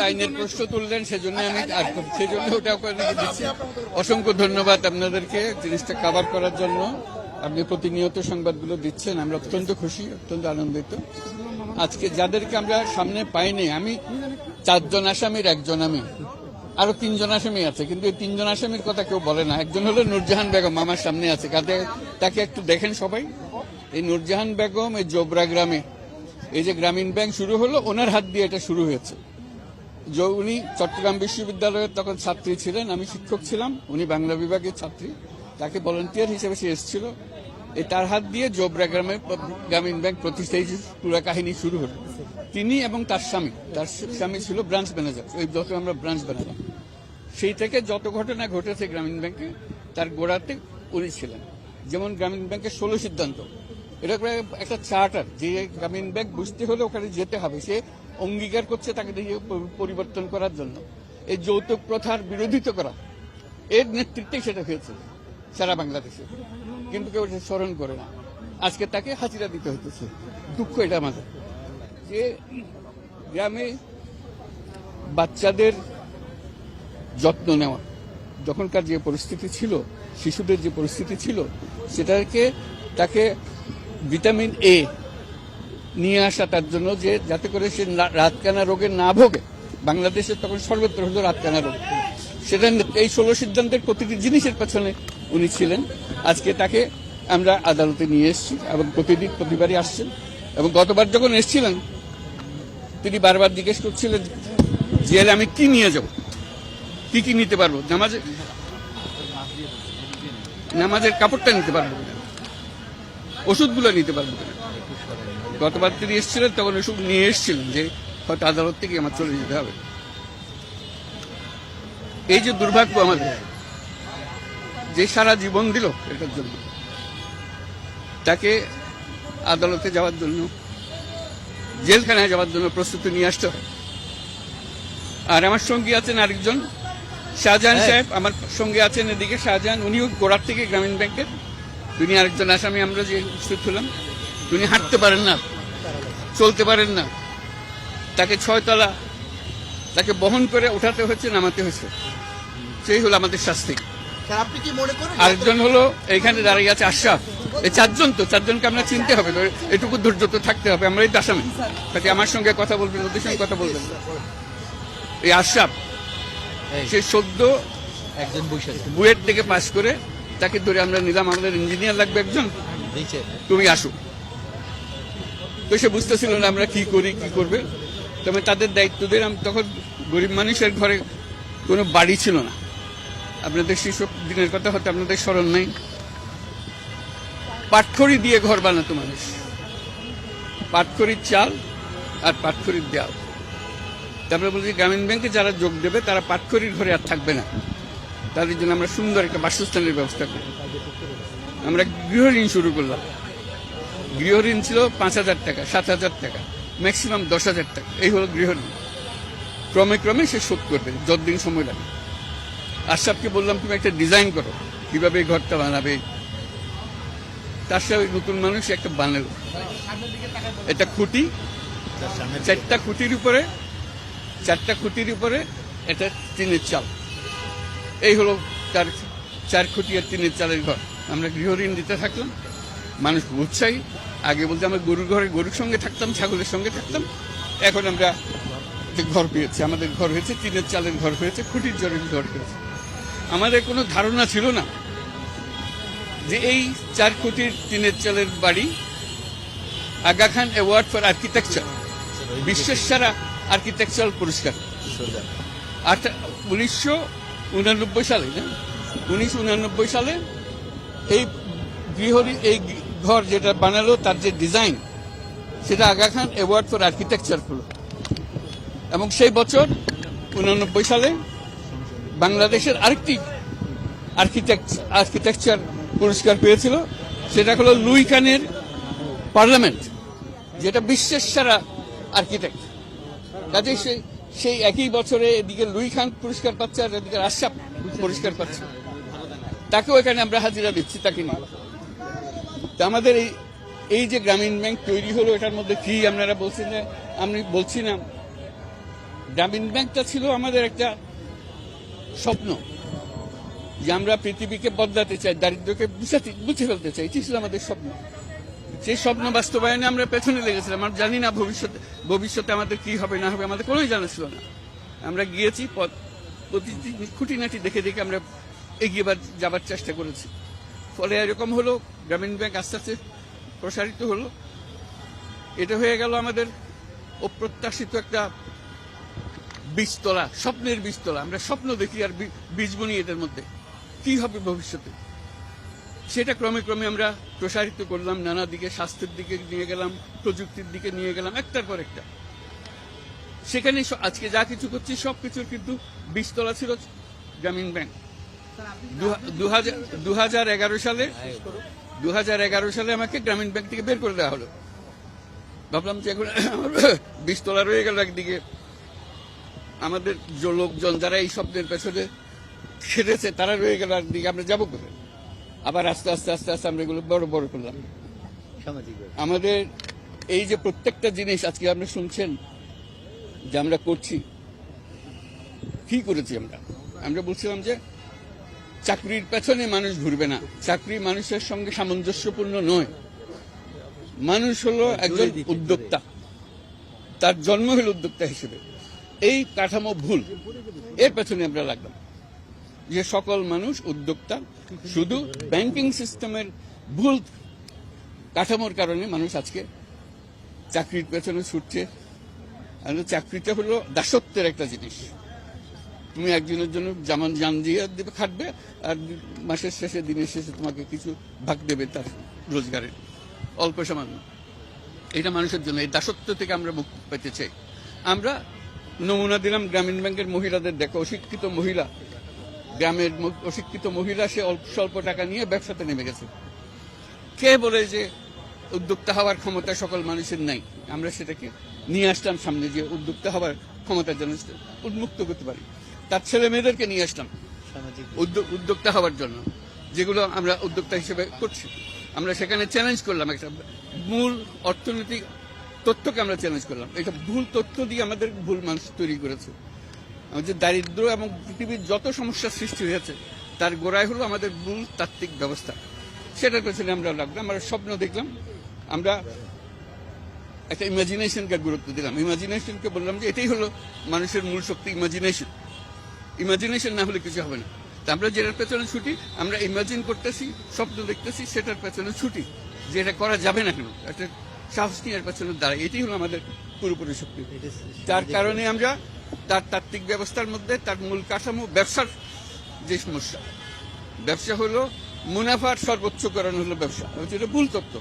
আইনের প্রশ্ন তুললেন, সেজন্য আমি সেজন্য ওটা আপনাকে দিচ্ছি। অসংখ্য ধন্যবাদ আপনাদেরকে জিনিসটা কভার করার জন্য। আপনি প্রতিনিয়ত সংবাদগুলো দিচ্ছেন, আমরা অত্যন্ত খুশি, অত্যন্ত আনন্দিত। আজকে যাদেরকে আমরা সামনে পাইনি, আমি 4 জন আসামির একজন, আমি আরো 3 জন আসামি আছে, কিন্তু এই 3 জন আসামির কথা কেউ বলে না। একজন হলো নূরজাহান বেগম, আমার সামনে আছে, তাকে একটু দেখেন সবাই। এই নূরজাহান বেগম এই জোবরা গ্রামে, এই যে গ্রামীণ ব্যাংক শুরু হলো, ওনার হাত দিয়ে এটা শুরু হয়েছে। উনি চট্টগ্রাম বিশ্ববিদ্যালয়ের তখন ছাত্রী ছিলেন, আমি শিক্ষক ছিলাম, উনি বাংলা বিভাগের ছাত্রী। তাকে ভলান্টিয়ার হিসেবে সে এসেছিল, তার হাত দিয়ে জোবরা গ্রামীণ ব্যাংক প্রতিষ্ঠা, এই পুরো কাহিনী শুরু হলো। তিনি এবং তার স্বামী ছিল ব্রাঞ্চ ম্যানেজার, ওই যত আমরা ব্রাঞ্চ বানালাম, সেই থেকে যত ঘটনা ঘটেছে গ্রামীণ ব্যাংকে, তার গোড়াতে উনি ছিলেন। যেমন গ্রামীণ ব্যাংকের 16 সিদ্ধান্ত, এটা একটা চার্টার, যে গ্রামীণ ব্যাংক বুঝতে হলে ওখানে যেতে হবে, সে অঙ্গীকার করছে তাকে পরিবর্তন করার জন্য। এই যৌতুক প্রথার বিরোধিতা করা, এর নেতৃত্বে সেটা হয়েছে সারা বাংলাদেশে, কিন্তু কেউ এটা স্মরণ করে না। আজকে তাকে হাজিরা দিতে হইতেছে। দুঃখ এটা আমাদের, যে গ্রামে বাচ্চাদের যত্ন নেওয়া, যখনকার যে পরিস্থিতি ছিল, শিশুদের যে পরিস্থিতি ছিল, তাকে ভিটামিন এ নিয়ে আসা তার জন্য, যে যাতে করে সে রাতকানা রোগে না ভোগে। বাংলাদেশে তখন সর্বত্র হলো রাতকানা রোগ, সেটা এই 16 সিদ্ধান্তের প্রতিটি জিনিসের পেছনে উনি ছিলেন। আজকে তাকে আমরা আদালতে নিয়ে এসেছি এবং প্রতিবারই আসছেন। এবং গতবার যখন এসেছিলেন, তিনি বারবার জিজ্ঞেস করছিলেন জেলে আমি কি নিয়ে যাব, কি নিতে পারবো, নামাজের কাপড়টা নিতে পারবো কিনা, ওষুধগুলো নিতে পারবো কিনা। গতবার তিনি এসেছিলেন, তখন ওষুধ নিয়ে এসেছিলেন, যে হয়তো আদালত থেকে আমার চলে যেতে হবে। এই যে দুর্ভাগ্য আমাদের, যে সারা জীবন দিল এটার জন্য, তাকে আদালতে যাওয়ার জন্য, জেলখানায় যাওয়ার জন্য প্রস্তুতি নিয়ে আসতে হয়। আর আমার সঙ্গী আছেন আরেকজন, শাহজাহান সাহেব, আমার সঙ্গে আছেন এদিকে শাহজাহান, উনিও গোড়ার থেকে গ্রামীণ ব্যাংকের, তিনি আরেকজন আসামি। আমরা যে উপস্থিত হলাম, তিনি হাঁটতে পারেন না, চলতে পারেন না, তাকে 6 তলা, তাকে বহন করে উঠাতে হচ্ছে, নামাতে হচ্ছে। সেই হলো আমাদের শাস্তি। আপনি কি মনে করেন? আরেকজন হলো এইখানে দাঁড়িয়ে আছে আশরাফ। এই 4 জন, তো 4 জনকে আমরা চিনতে হবে, এটুকু ধৈর্য তো থাকতে হবে। আমরা এই আসামি, তাকে আমার সঙ্গে কথা বলবেন, ওদের সঙ্গে কথা বলবেন। এই আশরাফ, সে সদ্য একজন বুয়েট থেকে পাস করে, তাকে ধরে আমরা নিলাম, আমাদের ইঞ্জিনিয়ার লাগবে একজন, তুমি আসো। তো সে বুঝতেছিল না আমরা কি করি, কি করবে। তবে তাদের দায়িত্ব দিলাম। তখন গরিব মানুষের ঘরে কোনো বাড়ি ছিল না। আপনাদের সেসব দিনের কথা হয়তো আপনাদের স্মরণ নেই। পাটখড়ি দিয়ে ঘর বানাতো মানুষ, পাটখড়ির চাল আর পাটখড়ির দেয়াল। তারপরে বলছি গ্রামীণ ব্যাংকে যারা যোগ দেবে তারা পাটখড়ির ঘরে আর থাকবে না, তাদের জন্য আমরা সুন্দর একটা বাসস্থানের ব্যবস্থা করি। আমরা গৃহঋণ শুরু করলাম। গৃহঋণ ছিল 5,000 টাকা, 7,000 টাকা, ম্যাক্সিমাম 10,000 টাকা। এই হলো গৃহঋণ। ক্রমে ক্রমে সে শোধ করবে যতদিন সময় লাগে। আশরাফকে বললাম তুমি একটা ডিজাইন করো, কিভাবে এই ঘরটা বানাবে। তার সাথে নতুন মানুষ একটা বানালো, একটা খুঁটি, 4টা খুঁটির উপরে এটা টিনের চাল। এই হলো তার 4 খুঁটি আর টিনের চালের ঘর। আমরা গৃহঋণ দিতে থাকলাম, মানুষ উৎসাহী। আগে বলতে আমরা গরুর সঙ্গে থাকতাম, ছাগলের সঙ্গে থাকতাম। এখন আমরা ঘর পেয়েছি, আমাদের ঘর হয়েছে, টিনের চালের ঘর হয়েছে, খুঁটির জলের ঘর হয়েছে। আমাদের কোনো ধারণা ছিল না যে এই 4 খুঁটির টিনের চালের বাড়ি Aga Khan award for architecture, বিশ্বের সেরা আর্কিটেকচারাল পুরস্কার 1989 সালে। 1989 সালে এই এই ঘর যেটা বানালো, তার যে ডিজাইন, সেটা Aga Khan award for architecture হলো। এবং সেই বছর 89 সালে বাংলাদেশের আরেকটি আর্কিটেকচার পুরস্কার পেয়েছিল, সেটা হলো লুই খানের পার্লামেন্ট, যেটা বিশ্বের সেরা আর্কিটেক্ট। কাজে সেই একই বছরে এদিকে লুই খান পুরস্কার পাচ্ছে আর এদিকে আশরাফ পুরস্কার পাচ্ছে। তাকেও এখানে আমরা হাজিরা দিচ্ছি, তাকে নিয়ে। তা আমাদের এই যে গ্রামীণ ব্যাংক তৈরি হলো, এটার মধ্যে কি আপনারা বলছেন, আমি বলছি না, গ্রামীণ ব্যাংকটা ছিল আমাদের একটা স্বপ্ন, যে আমরা পৃথিবীকে বদলাতে চাই, দারিদ্র্যকে বুঝে ফেলতে চাই। এটি ছিল আমাদের স্বপ্ন। সেই স্বপ্ন বাস্তবায়নে আমরা পেছনে লেগেছিলাম। আমরা জানি না ভবিষ্যতে আমাদের কি হবে না হবে, আমাদের কোনোই জানা ছিল না। আমরা গিয়েছি, প্রতিটি খুঁটিনাটি দেখে দেখে আমরা এগিয়ে যাবার চেষ্টা করেছি। ফলে এরকম হলো, গ্রামীণ ব্যাংক আস্তে আস্তে প্রসারিত হলো। এটা হয়ে গেল আমাদের অপ্রত্যাশিত একটা বীজতলা, স্বপ্নের বীজতলা। আমরা স্বপ্ন দেখি আর বীজ বুনি এটার মধ্যে কি হবে ভবিষ্যতে। সেটা ক্রমে ক্রমে আমরা প্রসারিত করলাম, নানা দিকে, স্বাস্থ্যের দিকে নিয়ে গেলাম, প্রযুক্তির দিকে নিয়ে গেলাম, একটার পর একটা। সেখানে আজকে যা কিছু করছি সবকিছুর কিন্তু বীজতলা ছিল গ্রামীণ ব্যাংক। 2011 সালে আমাকে গ্রামীণ ব্যাংক থেকে বের করে দেওয়া হলো। ভাবলাম যে এখন আমার বীজতলা রয়ে গেল একদিকে, আমাদের যে লোকজন যারা এই শব্দের পেছনে খেটেছে তারা রয়ে গেল একদিকে, আমরা যাবো করে। আবার আস্তে আস্তে আস্তে আস্তে আমরা এগুলো বড় বড় করলাম। আমাদের এই যে প্রত্যেকটা জিনিস আজকে আপনি শুনছেন যে আমরা করছি, কি করেছি আমরা বলছিলাম যে চাকরির পেছনে মানুষ ঘুরবে না, চাকরি মানুষের সঙ্গে সামঞ্জস্যপূর্ণ নয়। মানুষ হলো একজন উদ্যোক্তা, তার জন্ম হলো উদ্যোক্তা হিসেবে। এই কাঠামো ভুল, এর পেছনে আমরা লাগলাম যে সকল মানুষ উদ্যোক্তা। শুধু ব্যাংকিং সিস্টেমের ভুল কাঠামোর কারণে মানুষ আজকে চাকরির পেছনে ছুটছে। চাকরিটা হলো দাসত্বের একটা জিনিস। তুমি একজনের জন্য যেমন জান দিয়ে দেবে, খাটবে, আর মাসের শেষে, দিনের শেষে তোমাকে কিছু ভাগ দেবে তার রোজগারের, অল্প সামান্য। এটা মানুষের জন্য, এই দাসত্ব থেকে আমরা মুক্তি পেতে চাই। আমরা নমুনা দিলাম গ্রামীণ ব্যাংকের মহিলাদের। দেখো, অশিক্ষিত মহিলা, গ্রামের অশিক্ষিত মহিলা, সে অল্প স্বল্প টাকা নিয়ে ব্যবসাতে নেমে গেছে। কে বলে যে উদ্যোক্তা হওয়ার ক্ষমতা সকল মানুষের নাই? আমরা সেটাকে নিয়ে আসলাম সামনে, যে উদ্যোক্তা হওয়ার ক্ষমতার জন্য উন্মুক্ত করতে পারি। তার ছেলে মেয়েদেরকে নিয়ে আসলাম উদ্যোক্তা হওয়ার জন্য, যেগুলো আমরা উদ্যোক্তা হিসেবে করছি। আমরা সেখানে চ্যালেঞ্জ করলাম, একটা মূল অর্থনৈতিক তথ্যকে আমরা চ্যালেঞ্জ করলাম। এটা ভুল তথ্য দিয়ে আমাদের ভুল মানুষ তৈরি করেছে। আমাদের দারিদ্র এবং পৃথিবীর যত সমস্যার সৃষ্টি হয়েছে তার গোড়ায় হলো আমাদের ভুল তাত্ত্বিক ব্যবস্থা। সেটার পেছনে আমরা লাগলাম, আমরা স্বপ্ন দেখলাম, আমরা একটা ইমাজিনেশনকে গুরুত্ব দিলাম। ইমাজিনেশনকে বললাম যে এটাই হলো মানুষের মূল শক্তি, ইমাজিনেশন। ইমাজিনেশন না হলে কিছু হবে না। তা আমরা যেটার পেছনে ছুটি, আমরা ইমাজিন করতেছি, স্বপ্ন দেখতেছি, সেটার পেছনে ছুটি, যে এটা করা যাবে না কেন, একটা সাহস নিয়ে এর পেছনে দাঁড়ায়। এটাই হলো আমাদের পুরোপুরি শক্তি। তার কারণে আমরা তার তাত্ত্বিক ব্যবস্থার মধ্যে তার মূল কাঠামো, ব্যবসার যে সমস্যা, ব্যবসা হলো মুনাফার সর্বোচ্চকরণ হলো ব্যবসা। এটা ভুল তত্ত্ব।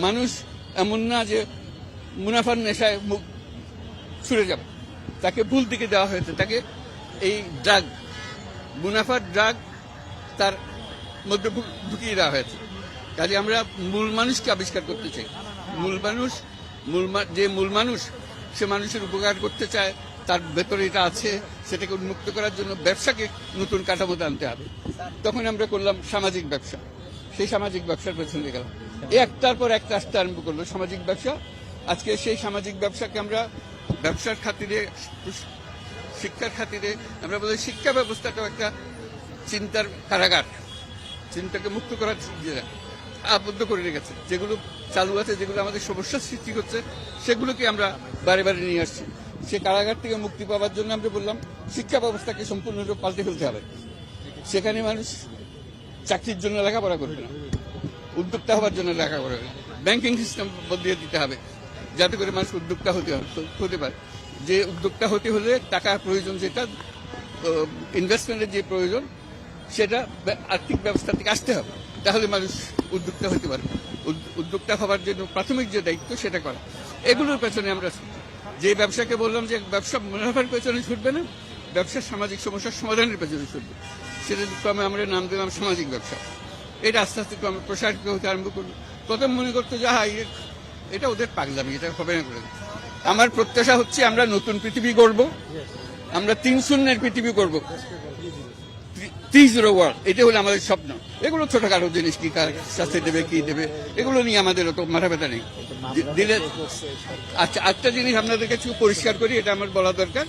মানুষ এমন না যে মুনাফার নেশায় মুখ ছুড়ে যাবে, তাকে ভুল দিকে দেওয়া হয়েছে। তাকে এই ড্রাগ, মুনাফার ড্রাগ তার মধ্যে ঢুকিয়ে দেওয়া হয়েছে। কাজে আমরা মূল মানুষকে আবিষ্কার করতে চাই। যে মূল মানুষ, সে মানুষের উপকার করতে চায়, তার ভেতরে এটা আছে, সেটাকে উন্মুক্ত করার জন্য ব্যবসাকে নতুন কাঠামোতে আনতে হবে। তখন আমরা করলাম সামাজিক ব্যবসা। সেই সামাজিক ব্যবসার পেছনে গেলাম, একটার পর একটা আসতে আরম্ভ করলো সামাজিক ব্যবসা। আজকে সেই সামাজিক ব্যবসাকে আমরা ব্যবসার খাতিরে, শিক্ষার খাতিরে, আমরা বলি শিক্ষা ব্যবস্থাটাও একটা চিন্তার কারাগার, চিন্তাকে মুক্ত করার আবদ্ধ করে রেখেছে। যেগুলো চালু আছে, যেগুলো আমাদের সমস্যার সৃষ্টি করছে, সেগুলোকে আমরা বারে বারে নিয়ে আসছি। সে কারাগার থেকে মুক্তি পাওয়ার জন্য আমরা বললাম শিক্ষা ব্যবস্থাকে সম্পূর্ণরূপে পাল্টে ফেলতে হবে। সেখানে মানুষ চাকরির জন্য লেখাপড়া করবে না, উদ্যোক্তা হওয়ার জন্য লেখাপড়া করবে। ব্যাংকিং সিস্টেম বদলিয়ে দিতে হবে, যাতে করে মানুষ উদ্যোক্তা হতে পারে। যে উদ্যোক্তা হতে হলে টাকা প্রয়োজন, যেটা ইনভেস্টমেন্টের যে প্রয়োজন, সেটা আর্থিক ব্যবস্থা থেকে আসতে হবে, তাহলে মানুষ উদ্যোক্তা হতে পারবে। উদ্যোক্তা হওয়ার জন্য প্রাথমিক যে দায়িত্ব, সেটা করা। এগুলোর পেছনে আমরা যে ব্যবসাকে বললাম যে ব্যবসা মুনাফার পেছনে ছুটবে না, ব্যবসার সামাজিক সমস্যার সমাধানের পেছনে ছুটবে, সেটা ক্রমে আমরা নাম দিলাম সামাজিক ব্যবসা। এটা আস্তে আস্তে ক্রমে প্রসারিত হতে আরম্ভ করলো। প্রথম মনে করতো যে এটা ওদের পাগলামি, এটা হবে না করে। আমার প্রত্যাশা হচ্ছে আমরা নতুন পৃথিবী গড়ব, আমরা 3 শূন্যের পৃথিবী করব। 3-0 ওয়ার্ল্ড, এটা হলো আমাদের স্বপ্ন। এগুলো ছোটখাটো জিনিস, কি কার শাস্তি দেবে, কি দেবে, এগুলো নিয়ে আমাদের অত মাথা ব্যথা নেই। দিলে আচ্ছা, একটা জিনিস আপনাদের কাছে পরিষ্কার করি, এটা আমার বলা দরকার।